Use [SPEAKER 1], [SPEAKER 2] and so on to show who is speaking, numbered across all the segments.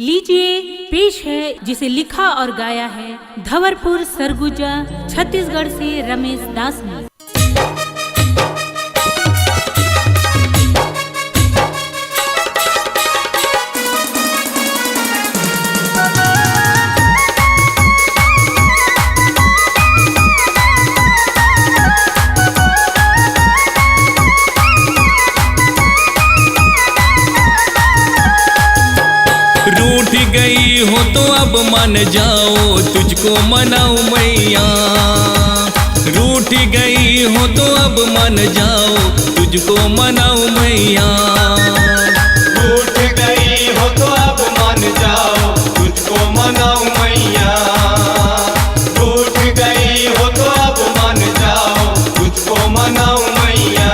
[SPEAKER 1] लीजिए पेश है जिसे लिखा और गाया है धवरपुर सरगुजा छत्तीसगढ़ से रमेश दास ने।
[SPEAKER 2] रूठ गई हो तो अब मान जाओ तुझको मनाऊं मैया। रूठ गई हो तो अब मान जाओ तुझको मनाऊं मैया।
[SPEAKER 3] रूठ गई हो तो अब मान जाओ तुझको मनाऊं मैया। रूठ गई हो तो अब मान जाओ तुझको मनाऊं मैया।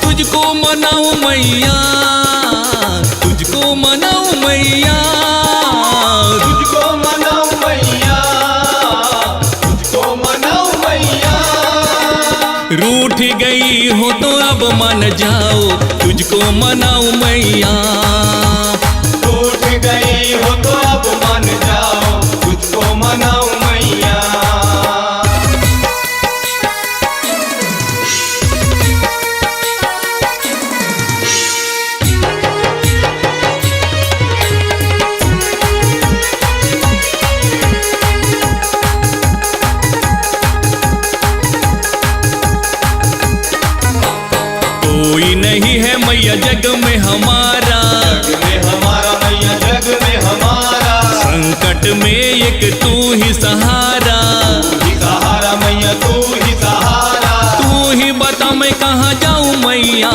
[SPEAKER 2] तुझको मनाऊं मैया, तुझको मनाऊं मैया।
[SPEAKER 3] तुझको मनाऊं मैया, तुझको मनाऊं मैया।
[SPEAKER 2] रूठ गई हो तो अब मान जाओ तुझको मनाऊं मैया।
[SPEAKER 3] रूठ गई हो तो अब मान जाओ तुझको मनाऊं मैया।
[SPEAKER 2] कोई नहीं है मैया जग में हमारा,
[SPEAKER 3] जग में हमारा मैया, जग में हमारा।
[SPEAKER 2] संकट में एक तू ही सहारा।
[SPEAKER 3] तू ही सहारा मैया, तू ही सहारा।
[SPEAKER 2] तू ही बता मैं कहाँ जाऊँ मैया,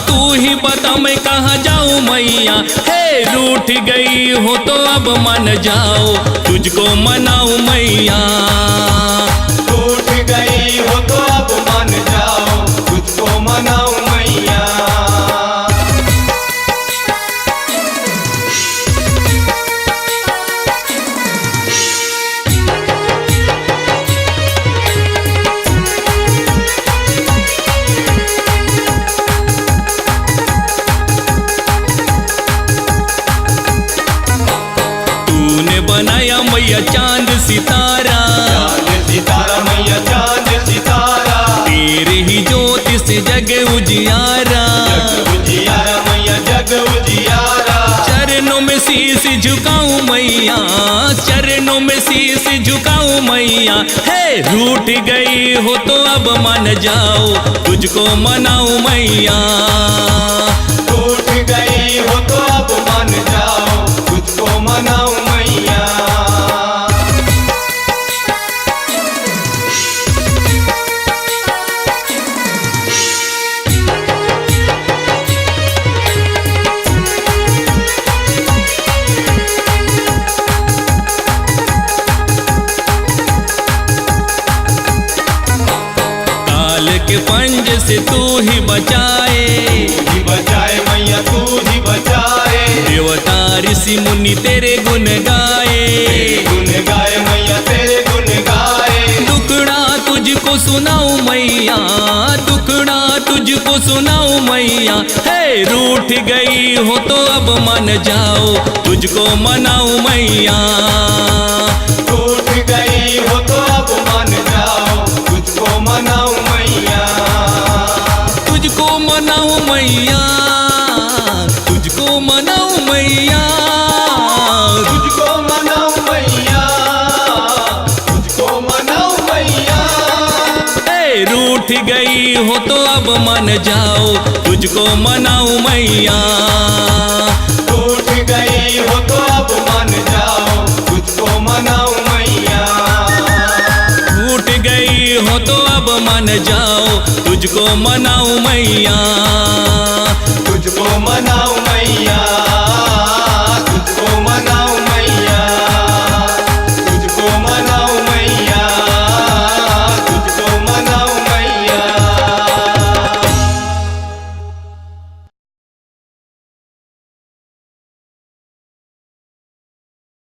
[SPEAKER 2] तू ही बता मैं कहाँ जाऊँ मैया। हे रूठ गई हो तो अब मान जाओ तुझको मनाऊं मैया।
[SPEAKER 3] रूठ गई हो तो अब मान जाओ तुझको मनाऊं मैया।
[SPEAKER 2] तूने बनाया मैया चांद सितारा,
[SPEAKER 3] चांद सितारा मैया, चांद सितारा।
[SPEAKER 2] तेरे ही ज्योति से जग उजियारा।
[SPEAKER 3] जग उजियारा मैया, जग उजियारा।
[SPEAKER 2] चरणों में शीश झुकाऊं मैया, चरणों में शीश झुकाऊं मैया। हे रूठ गई हो तो अब मान जाओ तुझको मनाऊं मैया।
[SPEAKER 3] रूठ गई हो तो अब मान जाओ तुझको मनाऊं मैया।
[SPEAKER 2] काल के पंज से तू ही बचाए,
[SPEAKER 3] तू ही बचाए मैया, तू ही बचाए।
[SPEAKER 2] देवता ऋषि मुनि तेरे गुण गाए।
[SPEAKER 3] तेरे गुण गाए मैया, तेरे गुण गाए।
[SPEAKER 2] दुखड़ा तुझको सुनाऊं मैया, दुखड़ा तुझको सुनाऊं मैया। हे रूठ गई हो तो अब मान जाओ तुझको मनाऊं मैया।
[SPEAKER 3] रूठ गई हो तो अब मान जाओ तुझको मनाऊं मैया।
[SPEAKER 2] तुझको मनाऊं मैया, तुझको मनाऊं मैया।
[SPEAKER 3] तुझको मनाऊं मैया, तुझको मनाऊं मैया।
[SPEAKER 2] हे रूठ गई हो तो अब मान जाओ तुझको मनाऊं मैया।
[SPEAKER 3] रूठ गई हो तो अब मान जाओ तुझको मनाऊं मैया।
[SPEAKER 2] रूठ गई हो तो अब मान जाओ तुझको मनाऊं मैया।
[SPEAKER 3] तुझको मनाऊं मैया।